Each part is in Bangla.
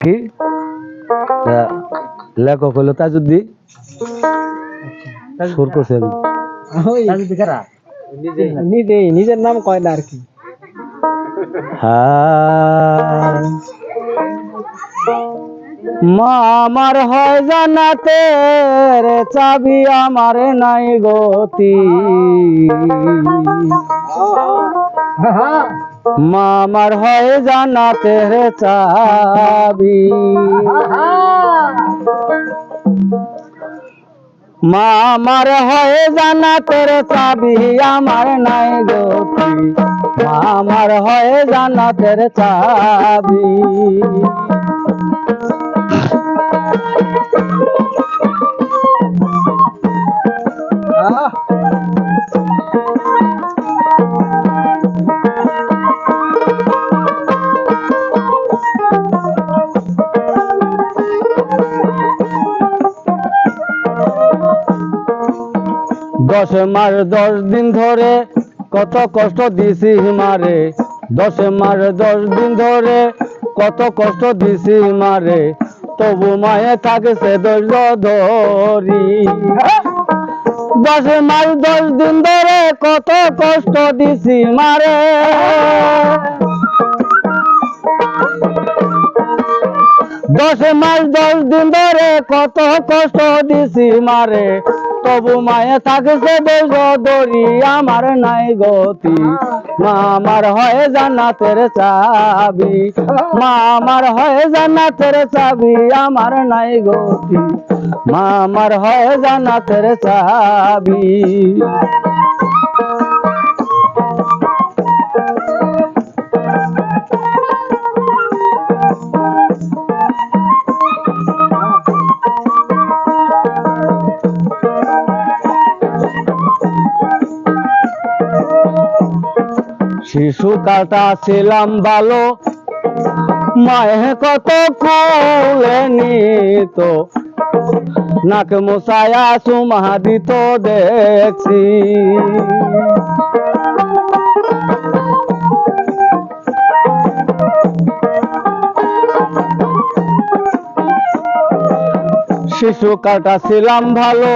কি লেখক হলো তাজউদ্দিন সুর করছেন নিজের নাম কয় না আর কি। মা আমার হয় জান্নাতের চাবি আমার নাই গতি, মা আমার হয় জান্নাতের চাবি, মা আমার হয় জান্নাতের চাবি আমার নাই গতি, মা আমার হয় জান্নাতের চাবি। দশ মাস 10 দিন ধরে কত কষ্ট দিছি মারে, 10 মাস 10 দিন ধরে কত কষ্ট দিছি মারে, তবু মায়ে থাকছে ধৈর্য ধরি। 10 মাস 10 দিন ধরে কত কষ্ট দিছি মারে, 10 মাস 10 দিন ধরে কত কষ্ট দিছি মারে, তবু মায়ে থাকছে ধৈর্য ধরি আমার নাই গতি, মা আমার হয় জান্নাতের চাবি, মা আমার হয় জান্নাতের চাবি আমার নাই গতি, মা আমার হয় জান্নাতের চাবি। শিশুকালটা ছিলাম ভালো, মায়ে কত কোলে নিত, নাক মুছায়া চুমা দিত দেখছি। শিশুকালটা ছিলাম ভালো,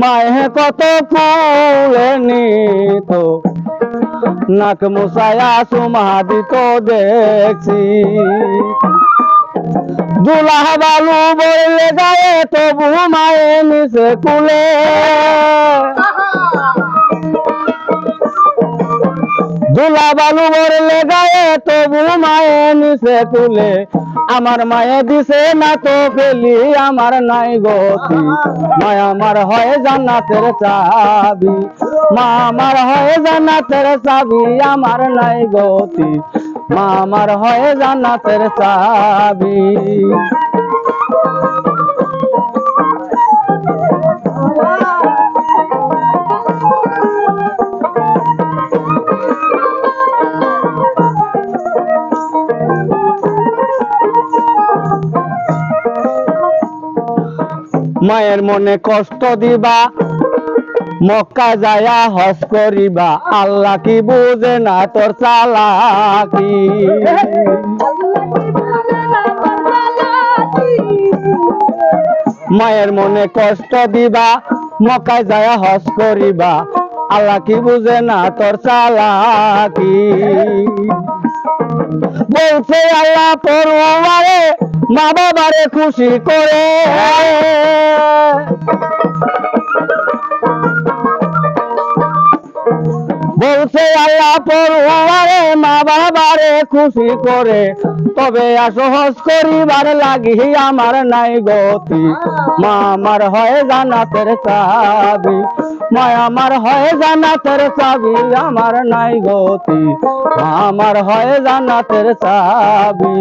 মায়ে কত কোলে নিত, নাক মুছায়া চুমা দিত দেখছি। দুলা বালু বইলে গায়ে তবু মায়ে নিচে কুলে, দুলা বালু বইলে গায়ে তবু মায়ে নিচে কুলে, আমার মায়ে দিছে না তো ফেলি আমার নাই গতি, মা আমার হয় জান্নাতের চাবি, মা আমার হয় জান্নাতের চাবি আমার নাই গতি, মা আমার হয় জান্নাতের চাবি। মায়ের মনে কষ্ট দিবা, মক্কা যায়া হজ করিবা, আল্লাহ কি বুঝে না তোর চালাকি, মায়ের মনে কষ্ট দিবা, মক্কা যায়া হজ করিবা, আল্লাহ কি বুঝে না তোর চালাকি। বলছে আল্লাহ পরওয়ারে মা বাবারে খুশি করে, বলছে আল্লাহ পরওয়ারে মা বাবারে খুশি করে, তবে আসো হজ করিবার লাগি আমার নাই গতি, মা আমার হয় জান্নাতের চাবি, মা আমার হয় জান্নাতের চাবি আমার নাই গতি, মা আমার হয় জান্নাতের চাবি।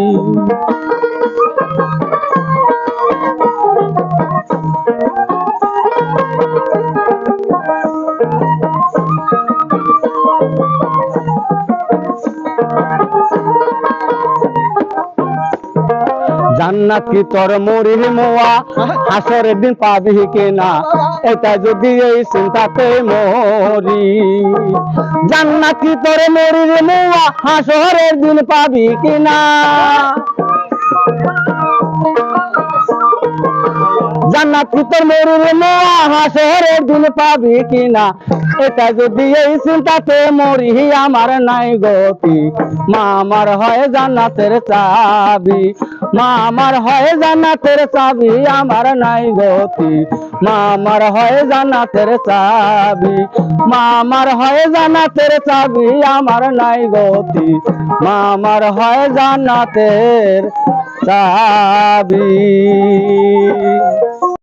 জান্নাত কি তোর মরির মোয়া, হাসরের দিন পাবি কিনা, এটা যদি এই চিন্তাতে মরি। জান্নাত কি তোর মরির মোয়া, হাসরের দিন পাবি কিনা, জান্নাত কি তোর মরুর মোয়া হাসরের দিন পাবি কিনা এটা যদি এই চিন্তাতে মরি আমার নাই গতি মা আমার হয় জান্নাতের চাবি মা আমার হয় জান্নাতের চাবি আমার নাই গতি মা আমার হয় জান্নাতের চাবি মা আমার হয় জান্নাতের চাবি আমার নাই গতি মা আমার হয় জান্নাতের চাবি।